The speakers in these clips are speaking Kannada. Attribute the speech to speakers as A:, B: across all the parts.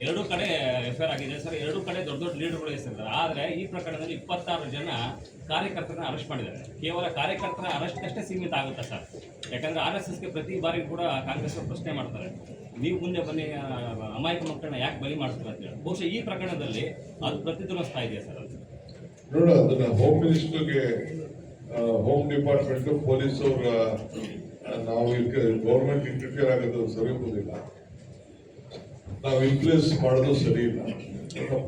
A: ಎರಡೂ ಕಡೆ ಎಫ್ಐಆರ್ ಆಗಿದೆ ಸರ್. ಎರಡೂ ಕಡೆ ದೊಡ್ಡ ದೊಡ್ಡ ಲೀಡರ್ಗಳು ಹೆಸರಿದ್ದಾರೆ. ಆದರೆ ಈ ಪ್ರಕರಣದಲ್ಲಿ 26 ಜನ ಕಾರ್ಯಕರ್ತರನ್ನ ಅರೆಸ್ಟ್ ಮಾಡಿದ್ದಾರೆ. ಕೇವಲ ಕಾರ್ಯಕರ್ತರ ಅರೆಸ್ಟ್ಗಷ್ಟೇ ಸೀಮಿತ ಆಗುತ್ತೆ ಸರ್. ಯಾಕಂದರೆ RSSಗೆ ಪ್ರತಿ ಬಾರಿ ಕೂಡ ಕಾಂಗ್ರೆಸ್ ಅವರು ಪ್ರಶ್ನೆ ಮಾಡ್ತಾರೆ, ನೀವು ಮುಂದೆ ಬನ್ನಿ ಅಮಾಯಕ ಮಕ್ಕಳನ್ನ ಯಾಕೆ ಬಲಿ ಮಾಡ್ತಾರೆ ಅಂತ ಹೇಳಿ. ಬಹುಶಃ ಈ ಪ್ರಕರಣದಲ್ಲಿ ಅದು ಪ್ರತಿಧ್ವನಿಸ್ತಾ ಇದೆಯಾ ಸರ್? ಅದು
B: ನೋಡ, ಅದನ್ನ ಹೋಮ್ ಮಿನಿಸ್ಟರ್ಗೆ, ಹೋಮ್ ಡಿಪಾರ್ಟ್ಮೆಂಟ್, ಪೊಲೀಸ್ ಅವರ ನಾವು ಗೌರ್ಮೆಂಟ್ ಇಂಟರ್ಫಿಯರ್ ಆಗೋದು ಸರಿ ಹೋಗೋದಿಲ್ಲ, ನಾವು ಇನ್ಫ್ಲೂಯೆನ್ಸ್ ಮಾಡೋದು ಸರಿ ಇಲ್ಲ.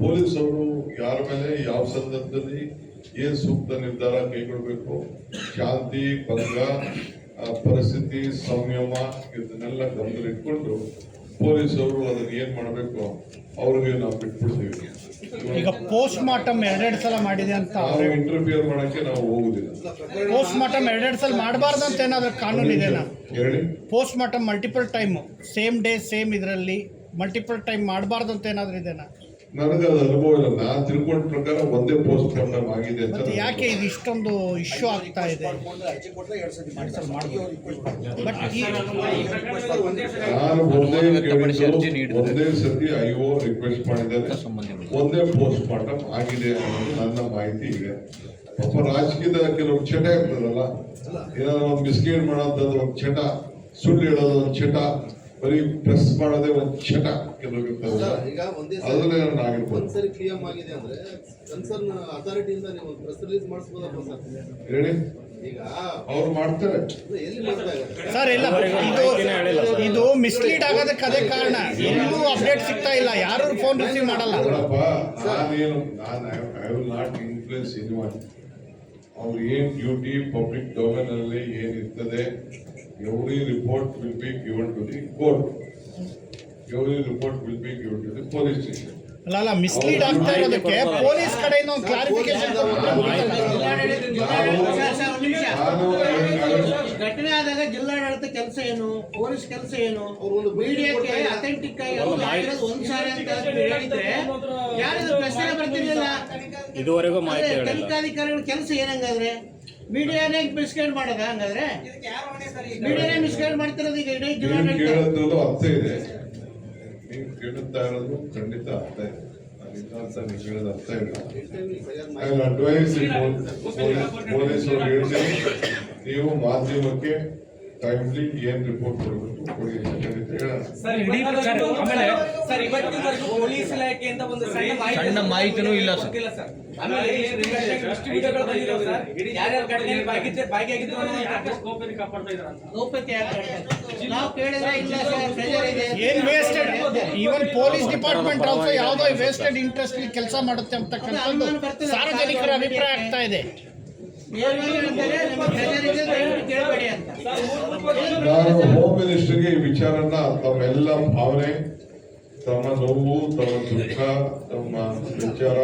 B: ಪೊಲೀಸ್ ಅವರು ಯಾರ ಮೇಲೆ ಯಾವ ಸಂದರ್ಭದಲ್ಲಿ ಏನ್ ಸೂಕ್ತ ನಿರ್ಧಾರ ಕೈಗೊಳ್ಳಬೇಕು, ಶಾಂತಿ ಭಂಗ ಪರಿಸ್ಥಿತಿ ಸಂಯಮ ಇದನ್ನೆಲ್ಲ ಗಮನದಲ್ಲಿಟ್ಕೊಂಡು ಪೊಲೀಸ್ ಅವರು ಅದನ್ನ ಏನ್ ಮಾಡಬೇಕು ಅವ್ರಿಗೆ ನಾವು ಬಿಟ್ಬಿಡ್ತೀವಿ.
C: ಈಗ ಪೋಸ್ಟ್ ಮಾರ್ಟಮ್ 2 ಸಲ ಮಾಡಿದೆ ಅಂತ
B: ನಾವು ಇಂಟರ್ಫಿಯರ್ ಮಾಡಕ್ಕೆ ನಾವು ಹೋಗುದಿಲ್ಲ.
C: ಪೋಸ್ಟ್ ಮಾರ್ಟಮ್ 2 ಸಲ ಮಾಡಬಾರ್ದು ಅಂತ ಏನಾದರೂ ಕಾನೂನು ಇದೆನಾ?
B: ಹೇಳಿ.
C: Post mortem multiple time same day same ಇದರಲ್ಲಿ ಮಲ್ಟಿಪಲ್ ಟೈಮ್ ಮಾಡಬಾರ್ದು ಅಂತ ಏನಾದರೂ ಇದೆನಾ?
B: ನನಗೆ ಅದು ಅನುಭವ ಇಲ್ಲ. ನಾನು ತಿಳ್ಕೊಂಡ ಪ್ರಕಾರ ಒಂದೇ ಪೋಸ್ಟ್ ಮಾರ್ಟಮ್ ಆಗಿದೆ ಅಂತ.
C: ಮತ್ತೆ ಯಾಕೆ ಇದು ಇಷ್ಟೊಂದು ಇಶ್ಯೂ ಆಗ್ತಾ ಇದೆ? ಬಟ್
B: ನಾನು ಒಂದೇ ಸತಿ IO ರಿಕ್ವೆಸ್ಟ್ ಮಾಡಿದ್ದಾರೆ, ಒಂದೇ ಪೋಸ್ಟ್ ಮಾರ್ಟಮ್ ಆಗಿದೆ ಅನ್ನೋದು ನನ್ನ ಮಾಹಿತಿ ಇದೆ. ಪಾಪ ರಾಜಕೀಯದ ಕೆಲವು ಚಟ ಇರ್ತದಲ್ಲ, ಏನಾದ್ರು ಒಂದು ಮಿಸ್ಗೈಡ್ ಮಾಡೋದು ಒಂದು ಚಟ, ಸುಳ್ಳು ಹೇಳೋದು ಒಂದು ಚಟ, ಬರೀ ಪ್ರೆಸ್ ಮಾಡೋದೇ ಒಂದು ಚಟ ಕೆಲವು ಇರ್ತಾವಲ್ಲ, ಅದನ್ನೇ ಆಗಿರ್ಬೋದು.
D: ಒಂದ್ಸರಿ ಕ್ಲಿಯರ್ ಆಗಿದೆ ಅಂದ್ರೆ ಕನ್ಸರ್ನ್ ಅಥಾರಿಟಿಯಿಂದ ನೀವು ಪ್ರೆಸ್ ರಿಲೀಸ್ ಮಾಡಿಸಬಹುದಪ್ಪ ಸರ್?
B: ಹೇಳಿ.
D: ಈಗ
B: ಅವ್ರು ಮಾಡ್ತಾರೆ.
D: ಎಲ್ಲಿ ಮಾಡ್ತಾ ಇದ್ದಾರೆ
C: ಸರ್ ಇಲ್ಲ, ಇದು ಮಿಸ್ಲೀಡ್ ಆಗೋದಕ್ಕೆ ಅದೇ ಕಾರಣ. ಎಲ್ಲೂ ಅಪ್ಡೇಟ್ ಸಿಗ್ತಾ ಇಲ್ಲ, ಯಾರು ಫೋನ್ ರಿಸೀವ್ ಮಾಡಲ್ಲ.
B: ನೋಡಪ್ಪ, ನಾನು I will not influence anyone. ಅವ್ರು ಏನ್ ಡ್ಯೂಟಿ ಪಬ್ಲಿಕ್ ಡೊಮೇನ್ ಅಲ್ಲಿ ಏನಿರ್ತದೆ, every report will be given to the court, every report will be given to the police station.
C: ಅಲ್ಲ, ಮಿಸ್ಲೀಡ್ ಆಗ್ತಾ ಇರೋದಕ್ಕೆ ಪೊಲೀಸ್ ಕಡೆಯಿಂದ ಒಂದು ಕ್ಲಾರಿಫಿಕೇಶನ್
E: ಘಟನೆ ಆದಾಗ ಜಿಲ್ಲಾಡಳಿತ ಕೆಲಸ ಏನು, ಪೊಲೀಸ್ ಕೆಲಸ ಏನು, ಮೀಡಿಯಾಕ್ಕೆ ಅಥೆಂಟಿಕ್ ಆಗಿ ಒಂದ್ ಸಾರಿ ಅಂತ ಹೇಳಿದ್ರೆ ಯಾರಿದ್ರು ಪ್ರಶ್ನೆ ಬರ್ತಿರ್ಲಿಲ್ಲ.
A: ಇದುವರೆಗೂ ಮಾಹಿತಿ
E: ತನಿಖಾಧಿಕಾರಿಗಳ ಕೆಲಸ ಏನಂಗಾದ್ರೆ ಮೀಡಿಯಾನೇ ಮಿಸ್ಗೈಡ್ ಮಾಡೋದ? ಹಂಗಾದ್ರೆ ಮೀಡಿಯಾನೇ ಮಿಸ್ಗೈಡ್ ಮಾಡ್ತಿರೋದು ಈಗ ಇಡೀ ಜಿಲ್ಲಾಡಳಿತ.
B: ಕೇಳೋದು ಅರ್ಥ ಇದೆ, ನೀವು ಕೇಳುತ್ತಾ ಇರೋದು ಖಂಡಿತ ಅರ್ಥ ಇದೆ. ನೀವು ಕೇಳೋದು ಅರ್ಥ ಇಲ್ಲ. ಅಡ್ವೈಸ್ ಪೊಲೀಸ್ ಅವ್ರು ಹೇಳ್ತೀನಿ, ನೀವು ಮಾಧ್ಯಮಕ್ಕೆ ಟೈಮ್ಲಿ ಏನ್ ರಿಪೋರ್ಟ್ ಕೊಡಬೇಕು ಕೊಡಿ ಅಂತ ಹೇಳೋಣ.
F: ಪೊಲೀಸ್ ಇಲಾಖೆಯಿಂದ ಒಂದು
G: ಸಣ್ಣ ಮಾಹಿತಿನೂ ಇಲ್ಲ ಸರ್.
F: ಯಾರ್ಯಾರು ಘಟನೆಯಲ್ಲಿ ಭಾಗಿಯಾಗಿದ್ದು
E: ಗೌಪ್ಯತೆ ನಾವು ಕೇಳಿದ್ರೆ ಇಲ್ಲ ಸರ್, ಪ್ರೆಷರ್ ಇದೆ.
C: ಏನ್ wasted, even police department also ಯಾವುದೋ ವೇಸ್ಟೆಡ್ ಇಂಟ್ರೆಸ್ಟ್ ಕೆಲಸ ಮಾಡುತ್ತೆ ಅಂತಕ್ಕಂಥದ್ದು ಸಾರ್ವಜನಿಕರ ಅಭಿಪ್ರಾಯ ಆಗ್ತಾ ಇದೆ.
E: ಕೇಳಬೇಡಿ ಅಂತ
B: ನಾನು ಹೋಮ್ ಮಿನಿಸ್ಟರ್ಗೆ ಈ ವಿಚಾರನ ತಮ್ಮೆಲ್ಲ ಭಾವನೆ, ತಮ್ಮ ನೋವು, ತಮ್ಮ ದುಃಖ, ತಮ್ಮ ವಿಚಾರ,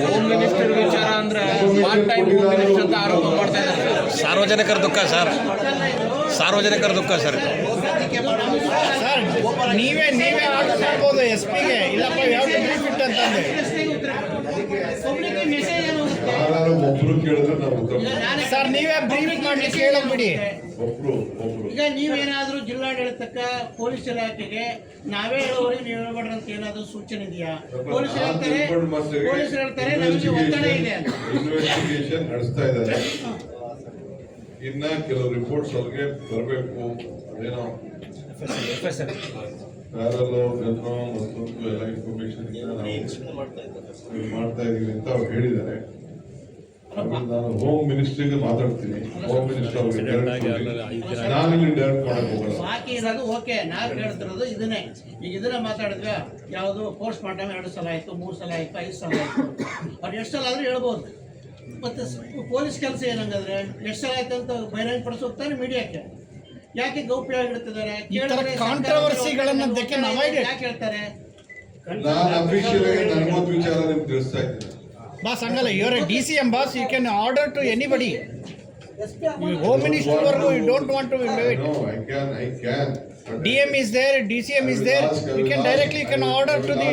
G: ಹೋಮ್ ಮಿನಿಸ್ಟರ್ ವಿಚಾರ ಅಂದ್ರೆ ಪಾರ್ಟ್ ಟೈಮ್ ಹೋಮ್ ಮಿನಿಸ್ಟರ್ ಅಂತ ಆರೋಪ ಮಾಡ್ತಾ ಇದ್ದಾರೆ. ಸಾರ್ವಜನಿಕರ ದುಃಖ ಸರ್, ಸಾರ್ವಜನಿಕರ ದುಃಖ ಸರ್.
C: ಸರ್ ನೀವೇ ಆರ್ಡರ್ ಮಾಡ್ಬೋದು SP ಗೆ, ಇಲ್ಲಪ್ಪ ಯಾವ ಬೆನಿಫಿಟ್ ಅಂತಂದ್ರೆ
E: ಮೆಸೇಜ್ ಏನು
B: ಯಾರು ಒಬ್ರು ಕೇಳಿದ್ರೆ ನಾವು ಉತ್ತರ
C: ಸರ್ ನೀವೇ ಬ್ರೀಫ್ ಮಾಡ್ಲಿಕ್ಕೆ ಹೇಳೋದು ಬಿಡಿ.
B: ಒಬ್ರು
E: ಈಗ ನೀವೇನಾದ್ರೂ ಜಿಲ್ಲಾಡಳಿತಕ್ಕ ಪೊಲೀಸ್ ಇಲಾಖೆಗೆ ನಾವೇ ಹೇಳೋರಿಗೆ ನೀವು ಹೇಳ್ಬೇಡ್ರಿ ಅಂತ ಏನಾದ್ರು ಸೂಚನೆ ಇದೆಯಾ? ಪೊಲೀಸ್ ಹೇಳ್ತಾರೆ ನಮಗೆ ಒತ್ತಡ ಇದೆ ಅಂತ.
B: ಇನ್ವೆಸ್ಟಿಗೇಷನ್ ನಡೆಸ್ತಾ ಇದ್ದಾರೆ. ಇನ್ನ ಕೆಲವು ರಿಪೋರ್ಟ್ಸ್ ಅವ್ರಿಗೆ ಬರಬೇಕು. ಅದೇನೋ ಪ್ಯಾರಲೋ ಜನೋ ಮತ್ತೊಂದು ಎಲ್ಲ ಇನ್ಫಾರ್ಮೇಶನ್ ಮಾಡ್ತಾ ಇದೀವಿ ಅಂತ ಅವ್ರು ಹೇಳಿದ್ದಾರೆ. ಆಮೇಲೆ ನಾನು ಹೋಮ್ ಮಿನಿಸ್ಟ್ರಿಗೆ ಮಾತಾಡ್ತೀನಿ. ಹೋಮ್ ಮಿನಿಸ್ಟರ್ ಅವ್ರಿಗೆ ನಾನಿಲ್ಲಿ ಡೈರೆಕ್ಟ್ ಮಾಡಕ್ ಹೋಗಲ್ಲ.
E: ಬಾಕಿ ಇರೋದು ಓಕೆ, ನಾವು ಹೇಳ್ತಿರೋದು ಇದನ್ನೇ. ಈಗ ಇದನ್ನ ಮಾತಾಡಿದ್ವಿ, ಯಾವುದು ಪೋಸ್ಟ್ ಮಾರ್ಟಮ್ 2 ಸಲ ಆಯ್ತು, 3 ಸಲ ಆಯ್ತು, 5 ಸಲ ಆಯ್ತು. ಅವ್ರು ಎಷ್ಟು ಸಲ ಆದ್ರೂ ಹೇಳ್ಬೋದು. ಮತ್ತೆ ಪೊಲೀಸ್ ಕೆಲಸ ಏನಂಗಾದ್ರೆ ಎಷ್ಟು ಸಲ ಆಯ್ತು ಅಂತ ಬಹಿರಂಗಪಡಿಸೋಗ್ತಾರೆ ಮೀಡಿಯಾಕ್ಕೆ. ಯಾಕೆ ಗೌಪ್ಯವಾಗಿಡ್ತಿದ್ದಾರೆ?
C: ಕಾಂಟ್ರವರ್ಸಿಗಳನ್ನ
E: ಯಾಕೆ ಹೇಳ್ತಾರೆ?
B: ನಾನು ಅಫಿಷಿಯಲ್ ಆಗಿ ನನಗೊಂದು ವಿಚಾರ ನಿಮ್ಗೆ ತಿಳಿಸ್ತಾ ಇದ್ದೀನಿ.
C: ಬಾಸ್ ಹಂಗಲ್ಲ, your DCM boss, you can order to anybody. Home minister ವರ್ಗು you don't want to wait.
B: No, I can.
C: DM is there, DCM is there. You can directly order to the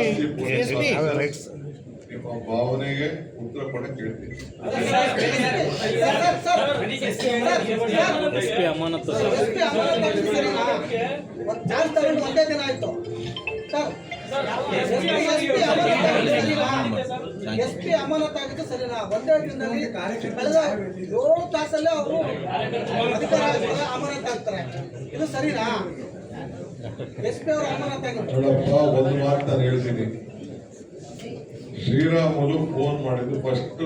C: SP.
B: ನಿಮ್ಮ ಭಾವನೆಗೆ ಉತ್ತರ ಕೊಡಕ್ಕೆ ಹೇಳ್ತೀನಿ.
A: SP ಅಮಾನತು
F: ಒಂದೇ ದಿನ ಆಯ್ತು.
E: SP ಅಮಾನತಾಗಿದ್ದು ಸರಿನಾ? ಒಂದೇ ದಿನದಲ್ಲಿ ಕಳೆದ 7 ತಾಸಲ್ಲೇ ಅವರು ಅಮಾನತಾಗ್ತಾರೆ, ಇದು ಸರಿನಾ? SP ಅವರು ಅಮಾನತಾಗಿದ್ದು
B: ನೋಡಪ್ಪ, ಒಂದು ಮಾತು ನಾನು ಹೇಳ್ತೀನಿ. ಶ್ರೀರಾಮುಲು ಫೋನ್ ಮಾಡಿದ್ದು ಫಸ್ಟ್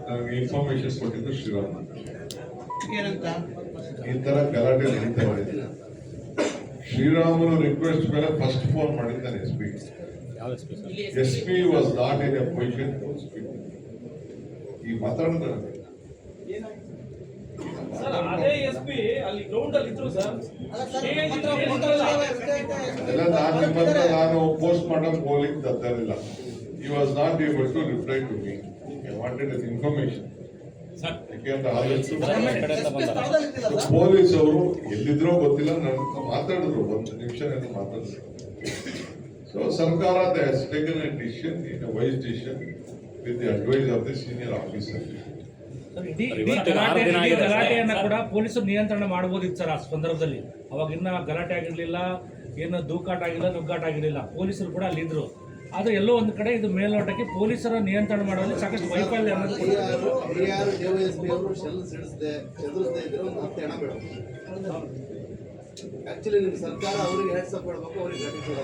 B: ನನಗೆ ಇನ್ಫಾರ್ಮೇಶನ್ ಕೊಟ್ಟಿದ್ದು ಶ್ರೀರಾಮ್.
E: ಏನಂತ?
B: ಈ ತರ ಗಲಾಟೆ ನಡೀತಾ ಇದೆ. ಶ್ರೀರಾಮುಲು ರಿಕ್ವೆಸ್ಟ್ ಮೇಲೆ ಫಸ್ಟ್ ಫೋನ್ ಮಾಡಿದ್ದಾನೆ SP. SP was not in a position to speak. ಈ ಮಾತಾಡಿದ್ರೆ
F: ಸರ್ ಅದೇ SP ಅಲ್ಲಿ ಗ್ರೌಂಡ್ ಅಲ್ಲಿ ಇದ್ರು ಸರ್.
E: ಅಲ್ಲ ಸರ್,
B: ಎಲ್ಲ ನಾನು ಪೋಸ್ಟ್ ಮಾಡಕ್ ಹೋಗ್ಲಿಕ್ಕೆ ತರಲಿಲ್ಲ. He was not able to reply to me. I wanted an information.
A: Sir
B: ಯಾಕೆಂದ್ರೆ ಆದಷ್ಟು
E: ಸ್ಥಳದಲ್ಲಿದ್ದೀರಲ್ಲ?
B: ಪೊಲೀಸ್ ಅವರು ಎಲ್ಲಿದ್ರೋ ಗೊತ್ತಿಲ್ಲ, ನನ್ನ ಮಾತಾಡಿದ್ರು, 1 ನಿಮಿಷ ನಾನು ಮಾತಾಡಿದ್ರು. ಸೊ ಸರ್ಕಾರ has taken a decision, in a wise decision, with the advice of the senior officer.
H: ಗಲಾಟೆಯನ್ನ ಕೂಡ ಪೊಲೀಸರು ನಿಯಂತ್ರಣ ಮಾಡಬಹುದಿತ್ತು ಸರ್. ಆ ಸಂದರ್ಭದಲ್ಲಿ ಅವಾಗ ಇನ್ನ ಗಲಾಟೆ ಆಗಿರ್ಲಿಲ್ಲ, ಏನು ದೂಕಾಟ ಆಗಿಲ್ಲ, ನುಗ್ಗಾಟ ಆಗಿರ್ಲಿಲ್ಲ. ಪೊಲೀಸರು ಕೂಡ ಅಲ್ಲಿದ್ರು. ಆದ್ರೆ ಎಲ್ಲೋ ಒಂದು ಕಡೆ ಇದು ಮೇಲ್ನೋಟಕ್ಕೆ ಪೊಲೀಸರ ನಿಯಂತ್ರಣ ಮಾಡುವಲ್ಲಿ ಸಾಕಷ್ಟು ವೈಫಲ್ಯ ಅನ್ನೋದು ಕೂಡ
D: ಹಿರಿಯರು DYSP ಅವರು ಶೆಲ್ ಸಿಡಿಸದೆ ಎದುರಿಸದೆ ಇದ್ರೆ ಒಂದು 10 ಹೆಣ ಬೇಡ. ಆಕ್ಚುಲಿ ನಿಮ್ಮ ಸರ್ಕಾರ ಅವರಿಗೆ ಹೆಡ್ಸಪ್ ಮಾಡಬೇಕು, ಅವರಿಗೆ ಗಟ್ಟಿಗೆ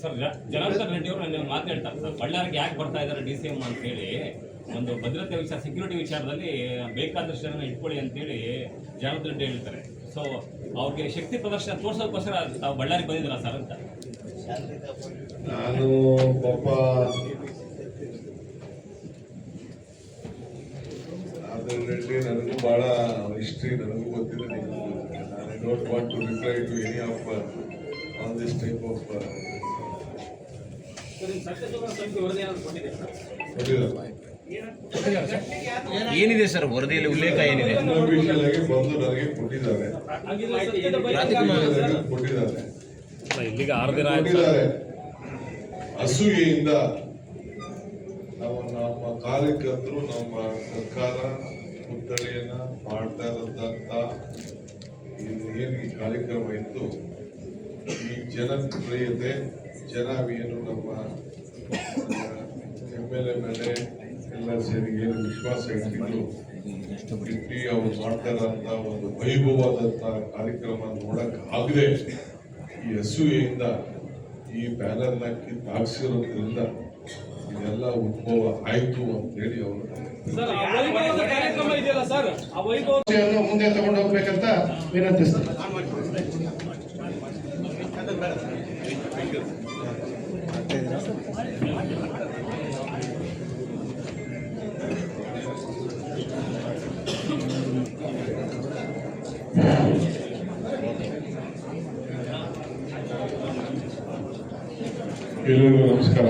A: ಸರ್ ಜನಾರ್ದನ್ ರೆಡ್ಡಿ ಅವರು ನನ್ನ ಮಾತಾಡ್ತಾರೆ ಸರ್, ಬಳ್ಳಾರಿಗೆ ಯಾಕೆ ಬರ್ತಾ ಇದ್ದಾರೆ DCM ಅಂತ ಹೇಳಿ, ಒಂದು ಭದ್ರತೆ ವಿಚಾರ, ಸೆಕ್ಯೂರಿಟಿ ವಿಚಾರದಲ್ಲಿ ಬೇಕಾದಷ್ಟು ಜನ ಇಟ್ಕೊಳ್ಳಿ ಅಂತೇಳಿ ಜನಾರ್ದನ್ ರೆಡ್ಡಿ ಹೇಳ್ತಾರೆ. ಸೊ ಅವ್ರಿಗೆ ಶಕ್ತಿ ಪ್ರದರ್ಶನ ತೋರ್ಸೋದಕ್ಕೋಸ್ಕರ ತಾವು ಬಳ್ಳಾರಿಗೆ ಬಂದಿದ್ದೀರಾ ಸರ್ ಅಂತ.
B: ನಾನು ಪಾಪ ಆನಂದ್ ರೆಡ್ಡಿ ನನಗೂ ಬಹಳ ಹಿಸ್ಟ್ರಿ ನನಗೂ ಗೊತ್ತಿದೆ, ನಿಮಗೂ ಗೊತ್ತಿದೆ. ನಾನು I don't want to reply to any of on this type of
G: ಏನಿದೆ ಸರ್ ವರದಿಯಲ್ಲಿ ಉಲ್ಲೇಖ ಏನಿದೆ?
B: ಅಫಿಷಿಯಲ್ ಆಗಿ ಬಂದು ನನಗೆ ಕೊಟ್ಟಿದ್ದಾರೆ.
A: ಇಲ್ಲಿಗೆ 6 ದಿನ
B: ಕೊಟ್ಟಿದ್ದಾರೆ. ಅಸೂಯೆಯಿಂದ ನಮ್ಮ ಕಾರ್ಯಕರ್ತರು ನಮ್ಮ ಸರ್ಕಾರ ಪುತ್ಥಳಿಯನ್ನ ಮಾಡ್ತಾ ಇರತಕ್ಕಂಥ ಏನು ಈ ಕಾರ್ಯಕ್ರಮ ಇತ್ತು, ಈ ಜನಪ್ರಿಯತೆ ಜನ ಏನು ನಮ್ಮ MLA ಮೇಲೆ ಎಲ್ಲ ಸೇರಿ ಏನು ವಿಶ್ವಾಸ ಇಟ್ಟಿದ್ರು, ಇಟ್ಟು ಅವ್ರು ಮಾಡ್ತಾ ಇರೋಂಥ ಒಂದು ವೈಭವವಾದಂಥ ಕಾರ್ಯಕ್ರಮ ನೋಡಕ್ ಆಗದೆ ಈ ಅಸೂಯೆಯಿಂದ ಈ ಬ್ಯಾನರ್ನ ಕಿತ್ತಾಕ್ಸಿರೋದ್ರಿಂದ ಇದೆಲ್ಲ ಉದ್ಭವ ಆಯ್ತು ಅಂತ ಹೇಳಿ ಅವರು
F: ಸರ್ ಆ ವೈಭವದ ಕಾರ್ಯಕ್ರಮ ಇದೆಯಲ್ಲ ಸರ್, ಆ ವೈಭವ
C: ಮುಂದೆ ತಗೊಂಡು ಹೋಗ್ಬೇಕಂತ ವಿನಂತಿಸ್ತೀನಿ.
B: ಎಲ್ಲರಿಗೂ ನಮಸ್ಕಾರ.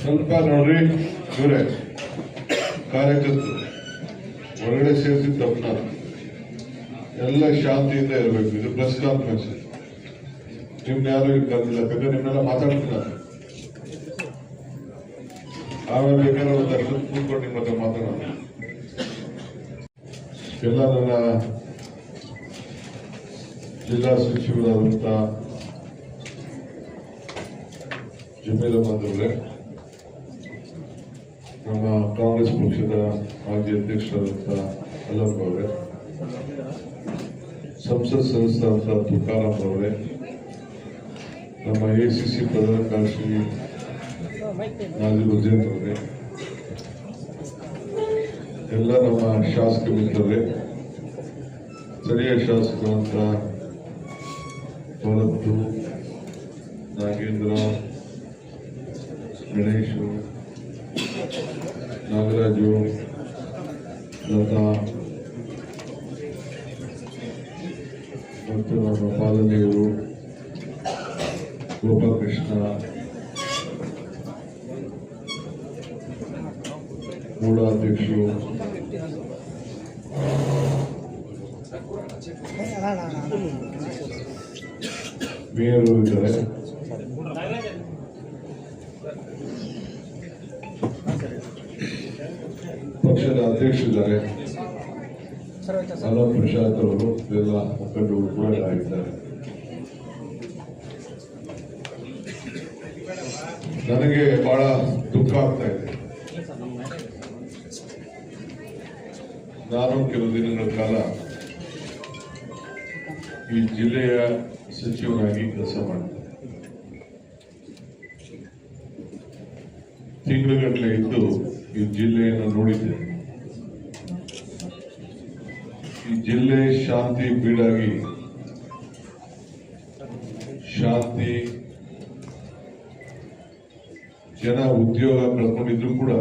B: ಸ್ವಲ್ಪ ನೋಡ್ರಿ, ಇವರೇ ಕಾರ್ಯಕರ್ತರು ಹೊರಗಡೆ ಸೇರಿಸಿದ ತಪ್ಪನ ಎಲ್ಲ ಶಾಂತಿಯಿಂದ ಇರಬೇಕು. ಇದು ಪ್ರೆಸ್ ಕಾನ್ಫರೆನ್ಸ್, ನಿಮ್ನ ಯಾರು ಕರೆದಿಲ್ಲ, ಬೇಕಾದ್ರೆ ನಿಮ್ನೆಲ್ಲ ಮಾತಾಡ್ತೀನಿ. ಆಮೇಲೆ ಬೇಕಾದ್ರೆ ಒಂದು ಅಷ್ಟು ಕೂತ್ಕೊಂಡು ನಿಮ್ಮ ಹತ್ರ ಮಾತಾಡೋಣ. ಎಲ್ಲ ನನ್ನ ಜಿಲ್ಲಾ ಸಚಿವರಾದಂಥ ಜಮೀರ್ ಅಹಮದ್ ಅವರೇ, ನಮ್ಮ ಕಾಂಗ್ರೆಸ್ ಪಕ್ಷದ ಮಾಜಿ ಅಧ್ಯಕ್ಷರಾದಂಥ ಅಲ್ಲಂ ಅವರೇ, ಸಂಸತ್ ಸದಸ್ಯರಾದಂಥ ತುಕಾರಾಮ್ ಅವರೇ, ನಮ್ಮ ACC ಪ್ರಧಾನ ಕಾರ್ಯದರ್ಶಿ ನಾಜಿರ್ ಹುಸೇನ್ ಅವರೇ, ಎಲ್ಲ ನಮ್ಮ ಶಾಸಕ ಮಿತ್ರರೇ, ಸ್ಥಳೀಯ ಶಾಸಕರಾದಂಥ ಭರತ್ತು, ನಾಗೇಂದ್ರ, ಗಣೇಶು, ನಾಗರಾಜು, ಲತಾ ಮತ್ತು ನಮ್ಮ ಪಾಲನೆಯವರು, ಗೋಪಾಲಕೃಷ್ಣ, ಮೂಢಾಧ್ಯಕ್ಷರು, ಮೇಯರು ಇದ್ದಾರೆ, ಪಕ್ಷದ ಅಧ್ಯಕ್ಷರಿದ್ದಾರೆ,
H: ಸರ್ ಆಯ್ತಾ ಸರ್?
B: ಅಲ್ಲ ಪ್ರಶಾಂತ್ ಅವರು ಎಲ್ಲ ಮುಖಂಡರು ಕೂಡ ಆಗಿದ್ದಾರೆ. ನನಗೆ ಬಹಳ ದುಃಖ ಆಗ್ತಾ ಇದೆ. ನಾನು ಕೆಲವು ದಿನಗಳ ಕಾಲ ಈ ಜಿಲ್ಲೆಯ ಸಚಿವನಾಗಿ ಕೆಲಸ ಮಾಡಿದ್ದೆ. ತಿಂಗಳುಗಟ್ಟಲೆ ಇದ್ದು ಈ ಜಿಲ್ಲೆಯನ್ನು ನೋಡಿದ್ದೆ. ಈ ಜಿಲ್ಲೆ ಶಾಂತಿ ಬೀಡಾಗಿ ಶಾಂತಿ ಜನ ಉದ್ಯೋಗ ಕಳ್ಕೊಂಡಿದ್ರು ಕೂಡ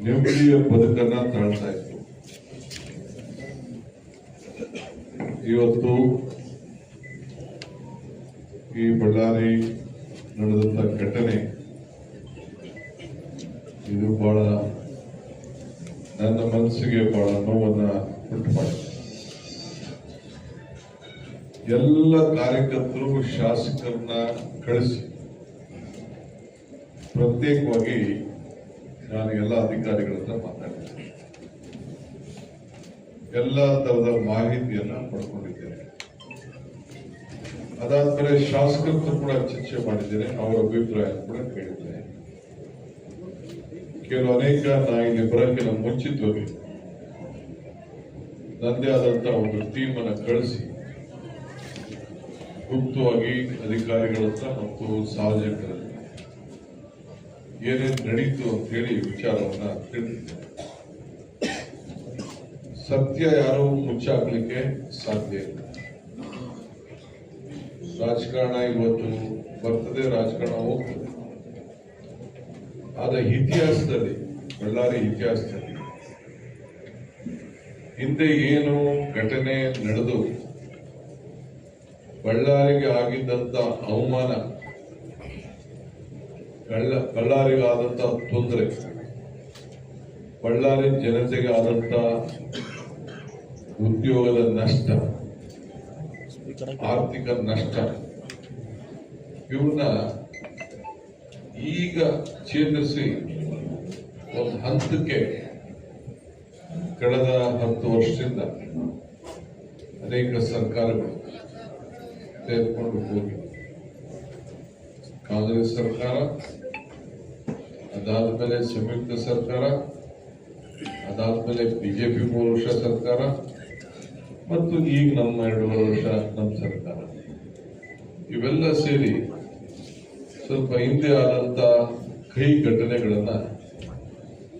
B: ನೆಮ್ಮದಿಯ ಬದುಕನ್ನ ತಾಳ್ತಾ ಇತ್ತು. ಇವತ್ತು ಈ ಬಳ್ಳಾರಿ ನಡೆದಂತ ಘಟನೆ ಇದು ಬಹಳ ನನ್ನ ಮನಸ್ಸಿಗೆ ಬಹಳ ನೋವನ್ನ ಉಂಟು ಮಾಡಿದೆ. ಎಲ್ಲ ಕಾರ್ಯಕರ್ತರು ಶಾಸಕರನ್ನ ಕಳಿಸಿ ಪ್ರತ್ಯೇಕವಾಗಿ ನಾನು ಎಲ್ಲ ಅಧಿಕಾರಿಗಳ ಹತ್ರ ಮಾತಾಡಿದ್ದೇನೆ. ಎಲ್ಲ ತರದ ಮಾಹಿತಿಯನ್ನ ಪಡ್ಕೊಂಡಿದ್ದೇನೆ. ಅದಾದ್ಮೇಲೆ ಶಾಸಕರು ಕೂಡ ಚರ್ಚೆ ಮಾಡಿದ್ದೇನೆ. ಅವರ ಅಭಿಪ್ರಾಯ ಕೂಡ ಕೇಳಿದ್ದೇನೆ. ಕೆಲವು ಅನೇಕ ನಾ ಇಲ್ಲಿ ಬರೋಕ್ಕಿಂತ ಮುಂಚಿತವಾಗಿ ನಂದೇ ಆದಂತಹ ಒಂದು ಟೀಮ್ ಅನ್ನ ಕಳಿಸಿ ಗುಪ್ತವಾಗಿ ಅಧಿಕಾರಿಗಳ ಹತ್ರ ಮತ್ತು ಸಾರ್ವಜನಿಕರಲ್ಲಿ ಏನೇನು ನಡೀತು ಅಂತ ಹೇಳಿ ವಿಚಾರವನ್ನ ತಿಳಿದಿದ್ದೇನೆ. ಸತ್ಯ ಯಾರು ಮುಚ್ಚಾಕ್ಲಿಕ್ಕೆ ಸಾಧ್ಯ ಇಲ್ಲ. ರಾಜಕಾರಣ ಇವತ್ತು ಬರ್ತದೆ, ರಾಜಕಾರಣ ಹೋಗ್ತದೆ. ಆದ ಇತಿಹಾಸದಲ್ಲಿ, ಬಳ್ಳಾರಿ ಇತಿಹಾಸದಲ್ಲಿ ಹಿಂದೆ ಏನು ಘಟನೆ ನಡೆದು ಬಳ್ಳಾರಿಗೆ ಆಗಿದ್ದಂತ ಅವಮಾನ, ಬಳ್ಳಾರಿಗೆ ಆದಂತ ತೊಂದರೆ, ಬಳ್ಳಾರಿ ಜನತೆಗೆ ಆದಂತ ಉದ್ಯೋಗದ ನಷ್ಟ, ಆರ್ಥಿಕ ನಷ್ಟ, ಇವನ್ನ ಈಗ ಚೇತರಿಸಿ ಒಂದು ಹಂತಕ್ಕೆ ಕಳೆದ 10 ವರ್ಷದಿಂದ ಅನೇಕ ಸರ್ಕಾರಗಳು ತೆಗೆದುಕೊಂಡು ಹೋಗಿ, ಕಾಂಗ್ರೆಸ್ ಸರ್ಕಾರ, ಅದಾದ್ಮೇಲೆ ಸಂಯುಕ್ತ ಸರ್ಕಾರ, ಅದಾದ್ಮೇಲೆ ಬಿಜೆಪಿ 3 ವರ್ಷ ಸರ್ಕಾರ, ಮತ್ತು ಈಗ ನಮ್ಮ 2.5 ವರ್ಷ ನಮ್ಮ ಸರ್ಕಾರ, ಇವೆಲ್ಲ ಸೇರಿ ಸ್ವಲ್ಪ ಹಿಂದೆ ಆದಂತ ಕೈ ಘಟನೆಗಳನ್ನ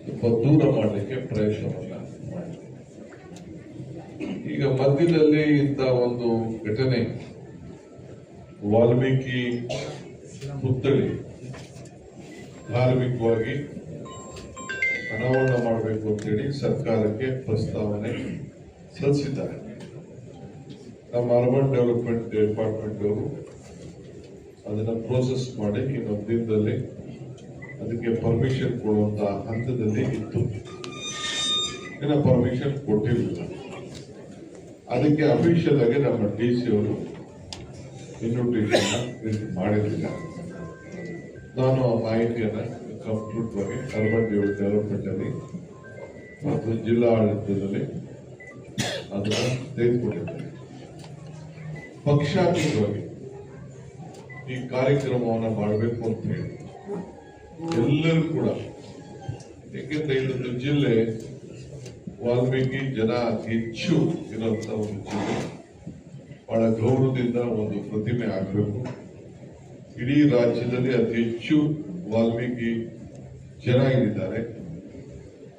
B: ಸ್ವಲ್ಪ ದೂರ ಮಾಡಲಿಕ್ಕೆ ಪ್ರಯತ್ನವನ್ನ ಮಾಡಿದೆ. ಈಗ ಮಧ್ಯದಲ್ಲಿ ಇಂಥ ಒಂದು ಘಟನೆ, ವಾಲ್ಮೀಕಿ ಪುತ್ಥಳಿ ಧಾರ್ಮಿಕವಾಗಿ ಅನಾವರಣ ಮಾಡಬೇಕು ಅಂತೇಳಿ ಸರ್ಕಾರಕ್ಕೆ ಪ್ರಸ್ತಾವನೆ ಸಲ್ಲಿಸಿದ್ದಾರೆ. ನಮ್ಮ ಅರ್ಬನ್ ಡೆವಲಪ್ಮೆಂಟ್ ಡಿಪಾರ್ಟ್ಮೆಂಟ್ ಅವರು ಅದನ್ನ ಪ್ರೋಸೆಸ್ ಮಾಡಿ ಇನ್ನೊಂದು ದಿನದಲ್ಲಿ ಅದಕ್ಕೆ ಪರ್ಮಿಷನ್ ಕೊಡುವಂತ ಹಂತದಲ್ಲಿ ಇತ್ತು. ಇನ್ನು ಪರ್ಮಿಷನ್ ಕೊಟ್ಟಿರಲಿಲ್ಲ. ಅದಕ್ಕೆ ಅಫಿಷಿಯಲ್ ಆಗಿ ನಮ್ಮ DC ಅವರು ಇನ್ವಿಟೇಷನ್ ಮಾಡಿರಲಿಲ್ಲ. ನಾನು ಆ ಮಾಹಿತಿಯನ್ನ ಕಂಪ್ಲೀಟ್ ಆಗಿ ಅರ್ಬನ್ ಡೆವಲಪ್ಮೆಂಟ್ ಅಲ್ಲಿ ಮತ್ತು ಜಿಲ್ಲಾ ಆಡಳಿತದಲ್ಲಿ ಅದನ್ನು ತೆಗೆದುಕೊಂಡಿದ್ದೇನೆ. ಪಕ್ಷಾತೀತವಾಗಿ ಈ ಕಾರ್ಯಕ್ರಮವನ್ನು ಮಾಡಬೇಕು ಅಂತ ಹೇಳಿ ಎಲ್ಲರೂ ಕೂಡ, ಏಕೆಂದ್ರೆ ಇದೊಂದು ಜಿಲ್ಲೆ ವಾಲ್ಮೀಕಿ ಜನ ಹೆಚ್ಚು ಇರುವಂತ ಒಂದು ಜಿಲ್ಲೆ, ಬಹಳ ಗೌರವದಿಂದ ಒಂದು ಪ್ರತಿಮೆ ಆಗಬೇಕು. ಇಡೀ ರಾಜ್ಯದಲ್ಲಿ ಅತಿ ಹೆಚ್ಚು ವಾಲ್ಮೀಕಿ ಜನ ಇದ್ದಾರೆ,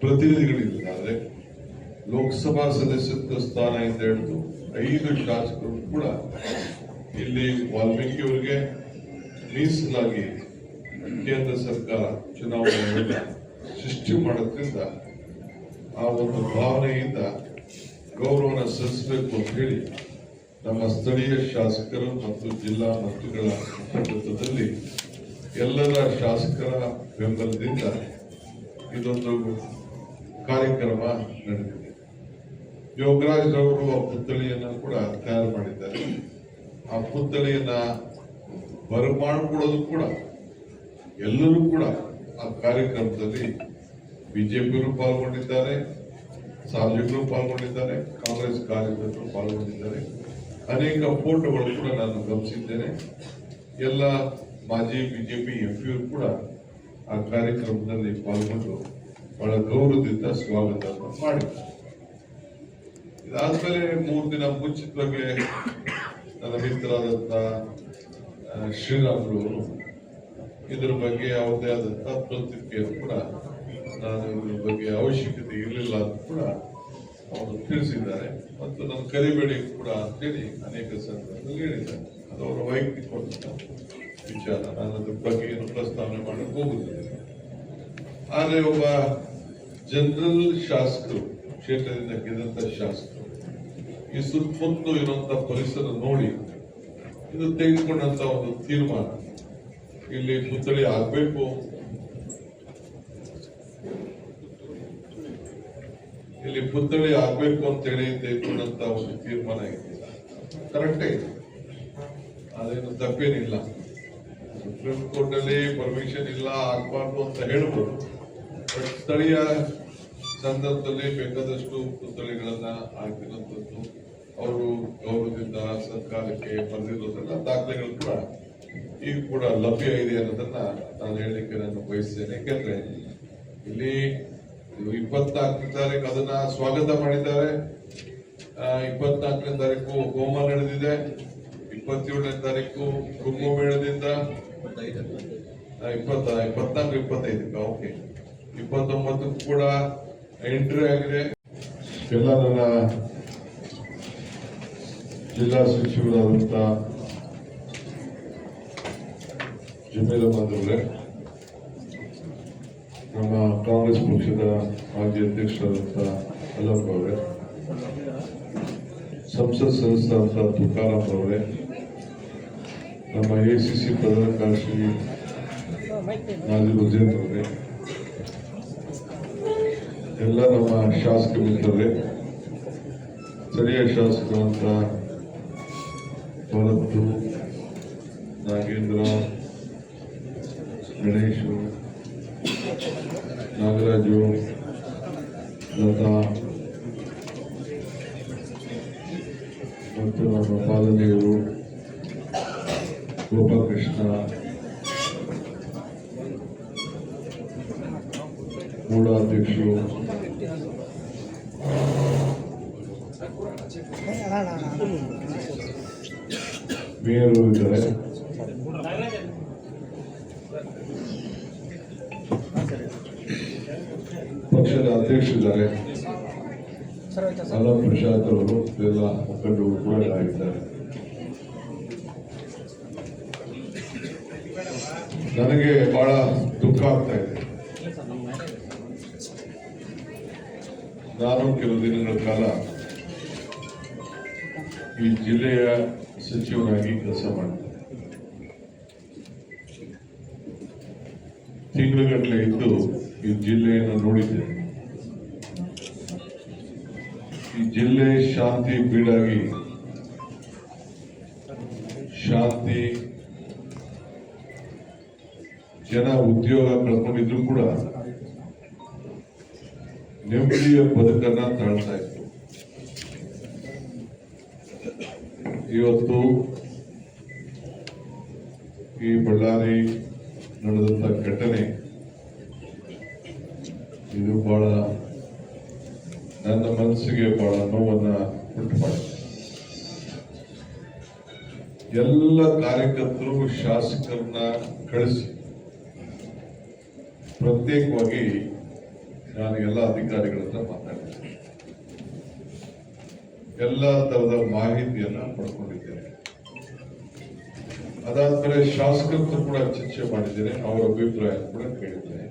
B: ಪ್ರತಿನಿಧಿಗಳಿದ್ದಾರೆ. ಲೋಕಸಭಾ ಸದಸ್ಯತ್ವ ಸ್ಥಾನ ಇಂದ ಹಿಡಿದು 5 ಶಾಸಕರು ಕೂಡ ಇಲ್ಲಿ ವಾಲ್ಮೀಕಿಯವರಿಗೆ ಮೀಸಲಾಗಿ ಕೇಂದ್ರ ಸರ್ಕಾರ ಚುನಾವಣೆಗಳನ್ನ ಸೃಷ್ಟಿ ಮಾಡೋದ್ರಿಂದ ಆ ಒಂದು ಭಾವನೆಯಿಂದ ಗೌರವನ ಸಲ್ಲಿಸಬೇಕು ಅಂತ ಹೇಳಿ ನಮ್ಮ ಸ್ಥಳೀಯ ಶಾಸಕರು ಮತ್ತು ಜಿಲ್ಲಾ ಮಂತ್ರಿಗಳ ನೇತೃತ್ವದಲ್ಲಿ ಎಲ್ಲರ ಶಾಸಕರ ಬೆಂಬಲದಿಂದ ಇದೊಂದು ಕಾರ್ಯಕ್ರಮ ನಡೆದಿದೆ. ಯೋಗರಾಜ್ ಅವರು ಆ ಪುತ್ಥಳಿಯನ್ನು ಕೂಡ ತಯಾರು ಮಾಡಿದ್ದಾರೆ. ಆ ಪುತ್ಥಳಿಯನ್ನ ಬರಮಾಡಿಕೊಡೋದು ಕೂಡ ಎಲ್ಲರೂ ಕೂಡ ಆ ಕಾರ್ಯಕ್ರಮದಲ್ಲಿ ಬಿಜೆಪಿಯವರು ಪಾಲ್ಗೊಂಡಿದ್ದಾರೆ, ಸಾರ್ವಜನಿಕರು ಪಾಲ್ಗೊಂಡಿದ್ದಾರೆ, ಕಾಂಗ್ರೆಸ್ ಕಾರ್ಯಕರ್ತರು ಪಾಲ್ಗೊಂಡಿದ್ದಾರೆ. ಅನೇಕ ಫೋಟೋಗಳು ಕೂಡ ನಾನು ಗಮನಿಸಿದ್ದೇನೆ. ಎಲ್ಲ ಮಾಜಿ ಬಿಜೆಪಿ ಎಂಪಿಯರು ಕೂಡ ಆ ಕಾರ್ಯಕ್ರಮದಲ್ಲಿ ಪಾಲ್ಗೊಂಡು ಬಹಳ ಗೌರವದಿಂದ ಸ್ವಾಗತ ಮಾಡಿದ್ದಾರೆ. ಇದಾದ್ಮೇಲೆ 3 ದಿನ ಮುಂಚಿತವಾಗಿ ನನ್ನ ಮಿತ್ರರಾದಂಥ ಶ್ರೀರಾಮುಲು ಅವರು ಇದರ ಬಗ್ಗೆ ಯಾವುದೇ ಆದಂತಹ ಪ್ರತಿಕ್ರಿಯೆ ಕೂಡ ನಾನು ಇದ್ರ ಬಗ್ಗೆ ಅವಶ್ಯಕತೆ ಇರಲಿಲ್ಲ ಅಂತ ಕೂಡ ಅವರು ತಿಳಿಸಿದ್ದಾರೆ. ಮತ್ತು ನನ್ನ ಕರಿಬೇಡಿ ಕೂಡ ಅಂತೇಳಿ ಅನೇಕ ಸಂದರ್ಭದಲ್ಲಿ ಹೇಳಿದ್ದಾರೆ. ಅದು ಅವರ ವೈಯಕ್ತಿಕ ವಿಚಾರ, ನಾನು ಅದ್ರ ಬಗ್ಗೆ ಏನು ಪ್ರಸ್ತಾವನೆ ಮಾಡಕ್ಕೆ ಹೋಗುದಿಲ್ಲ. ಆದರೆ ಒಬ್ಬ ಜನರಲ್ ಶಾಸಕರು, ಕ್ಷೇತ್ರದಿಂದ ಗೆದ್ದಂತ ಶಾಸಕರು ಈ ಸುತ್ತಮುತ್ತಲು ಇರುವಂತ ಪರಿಸರ ನೋಡಿ ಇದು ತೆಗೆದುಕೊಂಡಂತ ಒಂದು ತೀರ್ಮಾನ, ಇಲ್ಲಿ ಪುತ್ಥಳಿ ಆಗ್ಬೇಕು, ಇಲ್ಲಿ ಪುತ್ಥಳಿ ಆಗ್ಬೇಕು ಅಂತೇಳಿ ತೆಗೆದುಕೊಂಡಂತ ಒಂದು ತೀರ್ಮಾನ ಇದೆ. ಕರೆಕ್ಟೇ ಇದೆ, ಅದೇನು ತಪ್ಪೇನಿಲ್ಲ. ಸುಪ್ರೀಂ ಕೋರ್ಟ್ ಅಲ್ಲಿ ಪರ್ಮಿಷನ್ ಇಲ್ಲ, ಆಗ್ಬಾರ್ದು ಅಂತ ಹೇಳ್ಬೋದು. ಬಟ್ ಸ್ಥಳೀಯ ಸಂದರ್ಭದಲ್ಲಿ ಬೇಕಾದಷ್ಟು ಪುತ್ಥಳಿಗಳನ್ನ ಹಾಕಿರುವಂತದ್ದು, ಅವರು ಗೌರವದಿಂದ ಸರ್ಕಾರಕ್ಕೆ ಬರೆದಿರೋದೆಲ್ಲ ದಾಖಲೆಗಳು ಕೂಡ ಈಗ ಕೂಡ ಲಭ್ಯ ಇದೆ ಅನ್ನೋದನ್ನ ನಾನು ಹೇಳಲಿಕ್ಕೆ ನಾನು ಬಯಸ್ತೇನೆ. ಯಾಕೆಂದ್ರೆ ಇಲ್ಲಿ 24ನೇ ತಾರೀಕು ಅದನ್ನ ಸ್ವಾಗತ ಮಾಡಿದ್ದಾರೆ. 24ನೇ ತಾರೀಕು ಹೋಮ ನಡೆದಿದೆ. 27ನೇ ತಾರೀಕು ಕುಂಭಮೇಳದಿಂದ 24-25 ಓಕೆ 29 ಕೂಡ ಎಂಟ್ರಿ ಆಗಿದೆ. ಎಲ್ಲ ನನ್ನ ಜಿಲ್ಲಾ ಸಚಿವರಾದಂತ ಜಮೀರ್ ಅಹಮದ್ ಅವರೇ, ನಮ್ಮ ಕಾಂಗ್ರೆಸ್ ಪಕ್ಷದ ಮಾಜಿ ಅಧ್ಯಕ್ಷರಾದಂಥ ಅಲ್ಲಪ್ಪ ಅವರೇ, ಸಂಸತ್ ಸದಸ್ಯರಾದಂಥ ತುಕಾರಾಮ್ ಅವರೇ, ನಮ್ಮ ACC ಪ್ರಧಾನ ಕಾರ್ಯದರ್ಶಿ ನಾಜೀರ್ ಹುಸೇನ್ ಅವರೇ, ಎಲ್ಲ ನಮ್ಮ ಶಾಸಕ ಮಿತ್ರರೇ, ಸ್ಥಳೀಯ ಶಾಸಕರಂತ ಭರತ್, ನಾಗೇಂದ್ರ, ಗಣೇಶು, ನಾಗರಾಜು, ಲತಾ ಮತ್ತು ನಮ್ಮ ಪಾಲನೆಯವರು, ಗೋಪಾಲಕೃಷ್ಣ, ಮೂಢಾಧ್ಯಕ್ಷರು, ಮೇಯರು ಇದ್ದಾರೆ, ಪಕ್ಷದ ಅಧ್ಯಕ್ಷರಿದ್ದಾರೆ, ಅಲಂ ಪ್ರಸಾದ್ ಅವರು ಎಲ್ಲ ಮುಖಂಡರು ಕೂಡ ಆಗಿದ್ದಾರೆ. ನನಗೆ ಬಹಳ ದುಃಖ ಆಗ್ತಾ ಇದೆ. ನಾನು ಕೆಲವು ದಿನಗಳ ಕಾಲ ಈ ಜಿಲ್ಲೆಯ ಸಚಿವನಾಗಿ ಕೆಲಸ ಮಾಡಿದೆ. ತಿಂಗಳುಗಟ್ಟಲೆ ಇದ್ದು ಈ ಜಿಲ್ಲೆಯನ್ನು ನೋಡಿದ್ದೇನೆ. ಈ ಜಿಲ್ಲೆ ಶಾಂತಿ ಬೀಡಾಗಿ, ಶಾಂತಿ, ಜನ ಉದ್ಯೋಗ ಕಳ್ಕೊಂಡಿದ್ರು ಕೂಡ ನೆಮ್ಮದಿಯ ಬದುಕನ್ನ ತಾಳ್ತಾ ಇತ್ತು. ಇವತ್ತು ಈ ಬಳ್ಳಾರಿ ನಡೆದಂತ ಘಟನೆ ಇದು ಬಹಳ ನನ್ನ ಮನಸ್ಸಿಗೆ ಬಹಳ ನೋವನ್ನ ಉಂಟು ಮಾಡಿದೆ. ಎಲ್ಲ ಕಾರ್ಯಕರ್ತರು ಶಾಸಕರನ್ನ ಕಳಿಸಿ ಪ್ರತ್ಯೇಕವಾಗಿ ನಾನು ಎಲ್ಲ ಅಧಿಕಾರಿಗಳ ಹತ್ರ ಮಾತಾಡಿದ್ದೇನೆ. ಎಲ್ಲ ತರದ ಮಾಹಿತಿಯನ್ನ ಪಡ್ಕೊಂಡಿದ್ದೇನೆ. ಅದಾದ್ಮೇಲೆ ಶಾಸಕರು ಕೂಡ ಚರ್ಚೆ ಮಾಡಿದ್ದೇನೆ, ಅವರ ಅಭಿಪ್ರಾಯ ಕೂಡ ಕೇಳಿದ್ದೇನೆ.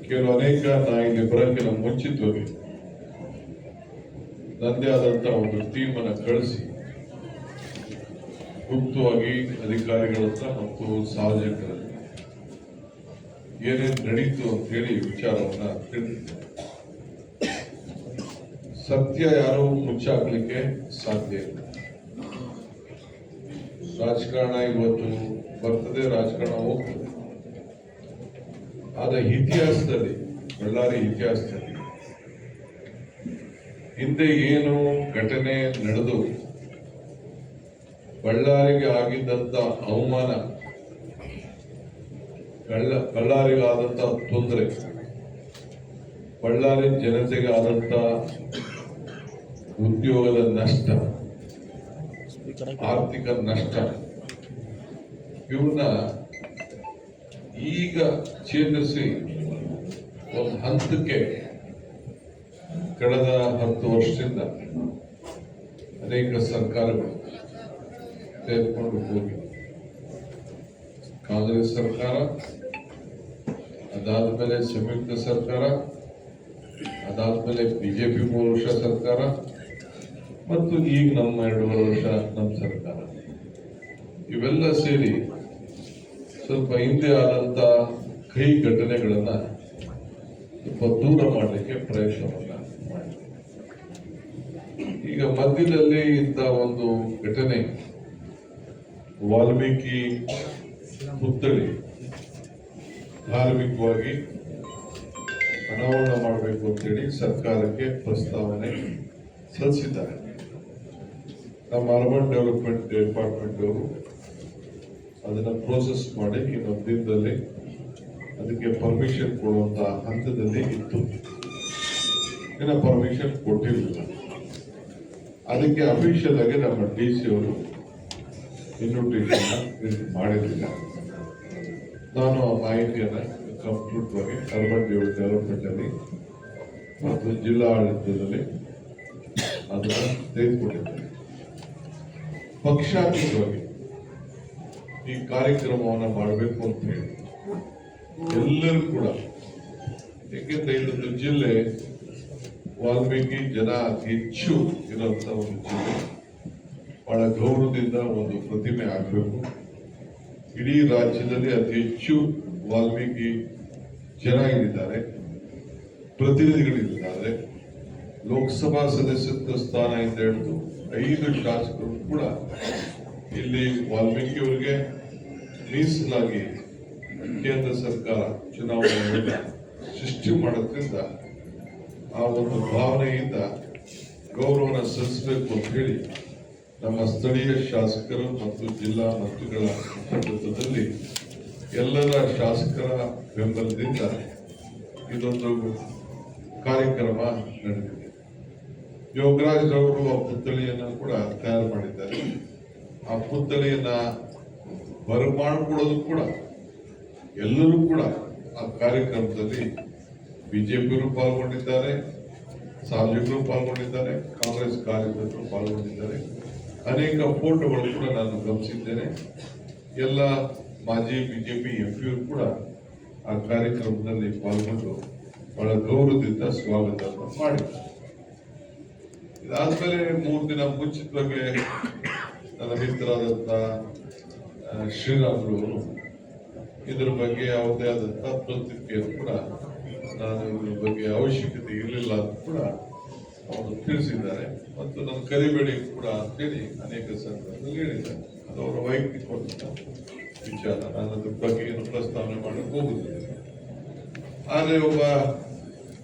B: ಕೆಲವು ಅನೇಕ ನಾ ಇಲ್ಲಿ ಬರೋಕ್ಕಿಂತ ಮುಂಚಿತವಾಗಿ ನಂದೇ ಆದಂತ ಒಂದು ಟೀಮ್ ಅನ್ನ ಕಳಿಸಿ ಗುಪ್ತವಾಗಿ ಅಧಿಕಾರಿಗಳ ಹತ್ರ ಮತ್ತು ಸಾರ್ವಜನಿಕರಲ್ಲಿ ಏನೇನು ನಡೀತು ಅಂತ ಹೇಳಿ ವಿಚಾರವನ್ನ ತಿಳಿದಿದ್ದೇನೆ. ಸತ್ಯ ಯಾರು ಮುಚ್ಚಾಕ್ಲಿಕ್ಕೆ ಸಾಧ್ಯ ಇಲ್ಲ. ರಾಜಕಾರಣ ಇವತ್ತು ಬರ್ತದೆ, ರಾಜಕಾರಣ ಹೋಗ್ತದೆ. ಆದ್ರೆ ಇತಿಹಾಸದಲ್ಲಿ, ಬಳ್ಳಾರಿ ಇತಿಹಾಸದಲ್ಲಿ ಹಿಂದೆ ಏನು ಘಟನೆ ನಡೆದು ಬಳ್ಳಾರಿಗೆ ಆಗಿದ್ದಂತ ಅವಮಾನ, ಬಳ್ಳಾರಿಗೆ ಆದಂತ ತೊಂದರೆ, ಬಳ್ಳಾರಿ ಜನತೆಗೆ ಆದಂತ ಉದ್ಯೋಗದ ನಷ್ಟ, ಆರ್ಥಿಕ ನಷ್ಟ, ಇವನ್ನ ಈಗ ಚೇತರಿಸಿ ಒಂದು ಹಂತಕ್ಕೆ ಕಳೆದ 10 ವರ್ಷದಿಂದ ಅನೇಕ ಸರ್ಕಾರಗಳು ತೆಗೆದುಕೊಂಡು ಹೋಗಿ, ಕಾಂಗ್ರೆಸ್ ಸರ್ಕಾರ, ಅದಾದ್ಮೇಲೆ ಸಂಯುಕ್ತ ಸರ್ಕಾರ, ಅದಾದ್ಮೇಲೆ ಬಿಜೆಪಿ 3 ವರ್ಷ ಸರ್ಕಾರ, ಮತ್ತು ಈಗ ನಮ್ಮ 2.5 ವರ್ಷ ನಮ್ಮ ಸರ್ಕಾರ, ಇವೆಲ್ಲ ಸೇರಿ ಸ್ವಲ್ಪ ಹಿಂದೆ ಆದಂತ ಕೈ ಘಟನೆಗಳನ್ನ ಸ್ವಲ್ಪ ದೂರ ಮಾಡಲಿಕ್ಕೆ ಪ್ರಯತ್ನವನ್ನ ಮಾಡಿ. ಈಗ ಮಧ್ಯದಲ್ಲಿ ಇಂಥ ಒಂದು ಘಟನೆ, ವಾಲ್ಮೀಕಿ ಪುತ್ಥಳಿ ಧಾರ್ಮಿಕವಾಗಿ ಅನಾವರಣ ಮಾಡಬೇಕು ಅಂತೇಳಿ ಸರ್ಕಾರಕ್ಕೆ ಪ್ರಸ್ತಾವನೆ ಸಲ್ಲಿಸಿದ್ದಾರೆ. ನಮ್ಮ ಅರ್ಬನ್ ಡೆವಲಪ್ಮೆಂಟ್ ಡಿಪಾರ್ಟ್ಮೆಂಟ್ ಅವರು ಅದನ್ನ ಪ್ರೋಸೆಸ್ ಮಾಡಿ ಇನ್ನೊಂದು ದಿನದಲ್ಲಿ ಅದಕ್ಕೆ ಪರ್ಮಿಷನ್ ಕೊಡುವಂತ ಹಂತದಲ್ಲಿ ಇತ್ತು. ಇನ್ನು ಪರ್ಮಿಷನ್ ಕೊಟ್ಟಿರಲಿಲ್ಲ. ಅದಕ್ಕೆ ಅಫಿಷಿಯಲ್ ಆಗಿ ನಮ್ಮ DC ಅವರು ಇನ್ವಿಟೇಷನ್ ಮಾಡಿರಲಿಲ್ಲ. ನಾನು ಆ ಮಾಹಿತಿಯನ್ನು ಕಂಪ್ಲೀಟ್ ಆಗಿ ಅರ್ಬನ್ ಡೆವಲಪ್ಮೆಂಟ್ ಅಲ್ಲಿ ಮತ್ತು ಜಿಲ್ಲಾ ಆಡಳಿತದಲ್ಲಿ ಅದನ್ನು ತೆಗೆದುಕೊಂಡಿದ್ದೇನೆ. ಪಕ್ಷಾತೀತವಾಗಿ ಈ ಕಾರ್ಯಕ್ರಮವನ್ನು ಮಾಡಬೇಕು ಅಂತ ಹೇಳಿ ಎಲ್ಲರೂ ಕೂಡ, ಏಕೆಂದ್ರೆ ಇದೊಂದು ಜಿಲ್ಲೆ ವಾಲ್ಮೀಕಿ ಜನ ಅತಿ ಹೆಚ್ಚು ಇರುವಂತ ಒಂದು ಜಿಲ್ಲೆ, ಬಹಳ ಗೌರವದಿಂದ ಒಂದು ಪ್ರತಿಮೆ ಆಗಬೇಕು. ಇಡೀ ರಾಜ್ಯದಲ್ಲಿ ಅತಿ ಹೆಚ್ಚು ವಾಲ್ಮೀಕಿ ಜನ ಇದ್ದಾರೆ, ಪ್ರತಿನಿಧಿಗಳಿದ್ದಾರೆ. ಲೋಕಸಭಾ ಸದಸ್ಯತ್ವ ಸ್ಥಾನ ಇಂದ ಹಿಡಿದು 5 ಶಾಸಕರು ಕೂಡ ಇಲ್ಲಿ ವಾಲ್ಮೀಕಿಯವರಿಗೆ ಮೀಸಲಾಗಿ ಕೇಂದ್ರ ಸರ್ಕಾರ ಚುನಾವಣೆಯನ್ನು ಸೃಷ್ಟಿ ಮಾಡೋದ್ರಿಂದ ಆ ಒಂದು ಭಾವನೆಯಿಂದ ಗೌರವನ ಸಲ್ಲಿಸಬೇಕು ಅಂತ ಹೇಳಿ ನಮ್ಮ ಸ್ಥಳೀಯ ಶಾಸಕರು ಮತ್ತು ಜಿಲ್ಲಾ ಮಂತ್ರಿಗಳ ನೇತೃತ್ವದಲ್ಲಿ ಎಲ್ಲರ ಶಾಸಕರ ಬೆಂಬಲದಿಂದ ಇದೊಂದು ಕಾರ್ಯಕ್ರಮ ನಡೆದಿದೆ. ಯೋಗರಾಜ್ ಅವರು ಆ ಪುತ್ಥಳಿಯನ್ನು ಕೂಡ ತಯಾರು ಮಾಡಿದ್ದಾರೆ. ಆ ಪುತ್ಥಳಿಯನ್ನ ಬರಮಾಡಿಕೊಡೋದು ಕೂಡ ಎಲ್ಲರೂ ಕೂಡ ಆ ಕಾರ್ಯಕ್ರಮದಲ್ಲಿ ಬಿಜೆಪಿಯವರು ಪಾಲ್ಗೊಂಡಿದ್ದಾರೆ, ಸಾರ್ವಜನಿಕರು ಪಾಲ್ಗೊಂಡಿದ್ದಾರೆ, ಕಾಂಗ್ರೆಸ್ ಕಾರ್ಯಕರ್ತರು ಪಾಲ್ಗೊಂಡಿದ್ದಾರೆ. ಅನೇಕ ಫೋಟೋಗಳು ಕೂಡ ನಾನು ಗಮನಿಸಿದ್ದೇನೆ. ಎಲ್ಲ ಮಾಜಿ ಬಿಜೆಪಿ MP ಕೂಡ ಆ ಕಾರ್ಯಕ್ರಮದಲ್ಲಿ ಪಾಲ್ಗೊಂಡು ಬಹಳ ಗೌರವದಿಂದ ಸ್ವಾಗತವನ್ನು ಮಾಡಿದ್ದಾರೆ. ಇದಾದ್ಮೇಲೆ 3 ದಿನ ಮುಂಚಿತವಾಗಿ ನನ್ನ ಮಿತ್ರರಾದಂಥ ಶ್ರೀರಾಮುಲು ಇದರ ಬಗ್ಗೆ ಯಾವುದೇ ಆದಂಥ ಪ್ರತಿಕ್ರಿಯೆಯನ್ನು ಕೂಡ ನಾನು ಇದ್ರ ಬಗ್ಗೆ ಅವಶ್ಯಕತೆ ಇರಲಿಲ್ಲ ಅಂತ ಕೂಡ ಅವರು ತಿಳಿಸಿದ್ದಾರೆ. ಮತ್ತು ನನ್ನ ಕರಿಬೇಡಿ ಕೂಡ ಅಂತೇಳಿ ಅನೇಕ ಸಂದರ್ಭದಲ್ಲಿ ಹೇಳಿದ್ದಾರೆ. ಅದು ಅವರ ವೈಯಕ್ತಿಕವಾದಂಥ ವಿಚಾರ, ನಾನು ಅದ್ರ ಬಗ್ಗೆ ಏನು ಪ್ರಸ್ತಾವನೆ ಮಾಡಕ್ಕೆ ಹೋಗುದಿಲ್ಲ. ಆದರೆ ಒಬ್ಬ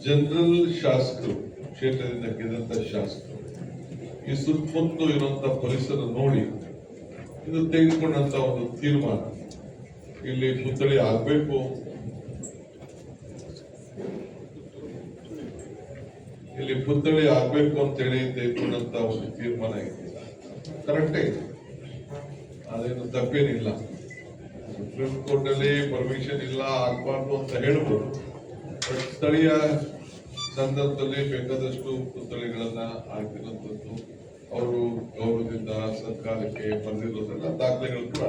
B: ಜನರಲ್ ಶಾಸಕರು, ಕ್ಷೇತ್ರದಿಂದ ಗೆದ್ದಂತ ಶಾಸಕರು ಈ ಸುತ್ತಮುತ್ತಲು ಇರುವಂತ ಪರಿಸರ ನೋಡಿ ಇದು ತೆಗೆದುಕೊಂಡಂತ ಒಂದು ತೀರ್ಮಾನ, ಇಲ್ಲಿ ಪುತ್ಥಳಿ ಆಗ್ಬೇಕು, ಇಲ್ಲಿ ಪುತ್ಥಳಿ ಆಗ್ಬೇಕು ಅಂತೇಳಿ ತೆಗೆದುಕೊಂಡಂತ ಒಂದು ತೀರ್ಮಾನ ಇದೆ. ಕರೆಕ್ಟೇ ಇದೆ, ಅದೇನು ತಪ್ಪೇನಿಲ್ಲ. ಸುಪ್ರೀಂ ಕೋರ್ಟ್ ಅಲ್ಲಿ ಪರ್ಮಿಷನ್ ಇಲ್ಲ, ಆಗ್ಬಾರ್ದು ಅಂತ ಹೇಳ್ಬೋದು. ಬಟ್ ಸ್ಥಳೀಯ ಸಂದರ್ಭದಲ್ಲಿ ಬೇಕಾದಷ್ಟು ಪುತ್ಥಳಿಗಳನ್ನ ಹಾಕಿರುವಂತದ್ದು, ಅವರು ಗೌರವದಿಂದ ಸರ್ಕಾರಕ್ಕೆ ಬರೆದಿರೋದೆಲ್ಲ ದಾಖಲೆಗಳು ಕೂಡ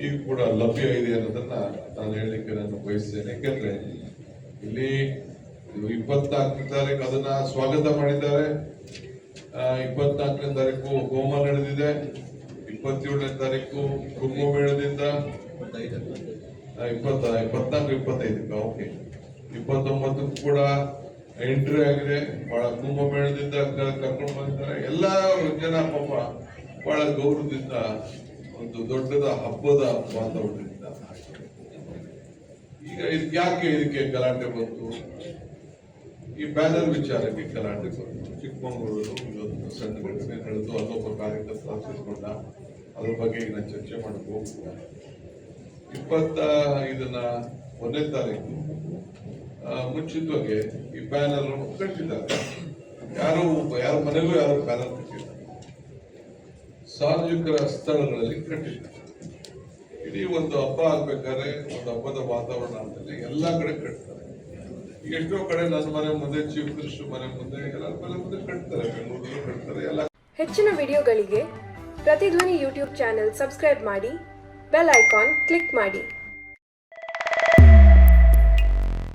B: ಈಗ ಕೂಡ ಲಭ್ಯ ಇದೆ ಅನ್ನೋದನ್ನ ನಾನು ಹೇಳಲಿಕ್ಕೆ ನಾನು ಬಯಸ್ತೇನೆ. ಯಾಕೆಂದ್ರೆ ಇಲ್ಲಿ 24ನೇ ತಾರೀಕು ಅದನ್ನ ಸ್ವಾಗತ ಮಾಡಿದ್ದಾರೆ, 24ನೇ ತಾರೀಕು ಹೋಮ ನಡೆದಿದೆ, 27ನೇ ತಾರೀಕು ಕುಂಭಮೇಳದಿಂದ 24-25 ಓಕೆ 29 ಕೂಡ ಎಂಟ್ರಿ ಆಗಿದೆ. ಬಹಳ ಕುಂಭಮೇಳದಿಂದ ಕರ್ಕೊಂಡು ಬಂದಿದ್ದಾರೆ. ಎಲ್ಲ ಜನ ಪಾಪ ಬಹಳ ಗೌರವದಿಂದ ಒಂದು ದೊಡ್ಡದ ಹಬ್ಬದ ವಾತಾವರಣದಿಂದ. ಈಗ ಯಾಕೆ ಇದಕ್ಕೆ ಗಲಾಟೆ ಬಂತು? ಈ ಬ್ಯಾನರ್ ವಿಚಾರಕ್ಕೆ ಗಲಾಟೆ ಬಂತು. ಚಿಕ್ಕಮಗಳೂರು ಇವತ್ತು ಸಣ್ಣ ಘಟನೆ ನಡೆದು ಅಲ್ಲೊಬ್ಬ ಕಾರ್ಯಕರ್ತ ಹಾಕಿಸ್ಕೊಂಡ. ಅದ್ರ ಬಗ್ಗೆ ಈಗ ನಾನು ಚರ್ಚೆ ಮಾಡಕ್ಕೆ ಹೋಗ್ತಿಲ್ಲ. 25ನ 1ನೇ ತಾರೀಕು ಮುಂಚಿತವಾಗಿ ಈ ಬ್ಯಾನರ್ ಕಟ್ಟಿದ್ದಾರೆ. ಯಾರ ಮನೆಗೂ ಯಾರು ಬ್ಯಾನರ್ ಕಟ್ಟಿದ್ದಾರೆ, ಸಾರ್ವಜನಿಕರ ಸ್ಥಳಗಳಲ್ಲಿ ಕಟ್ಟಿದ್ದಾರೆ. ಇಡೀ ಒಂದು ಹಬ್ಬ ಆಗ್ಬೇಕಾದ್ರೆ ಒಂದು ಹಬ್ಬದ ವಾತಾವರಣ ಅಂತಲೇ ಎಲ್ಲಾ ಕಡೆ ಕಟ್ತಾರೆ. ಈಗ ಎಷ್ಟೋ ಕಡೆ ನನ್ನ ಮನೆ ಮುಂದೆ, ಚೀಫ್ ಮಿನಿಸ್ಟರ್ ಮನೆ ಮುಂದೆ, ಎಲ್ಲರ ಮನೆ ಮುಂದೆ ಕಟ್ತಾರೆ, ಬೆಂಗಳೂರಲ್ಲೂ ಕಟ್ತಾರೆ. ಎಲ್ಲ
I: ಹೆಚ್ಚಿನ ವಿಡಿಯೋಗಳಿಗೆ ಪ್ರತಿಧ್ವನಿ ಯೂಟ್ಯೂಬ್ ಚಾನೆಲ್ ಸಬ್ಸ್ಕ್ರೈಬ್ ಮಾಡಿ, ಬೆಲ್ ಐಕಾನ್ ಕ್ಲಿಕ್ ಮಾಡಿ.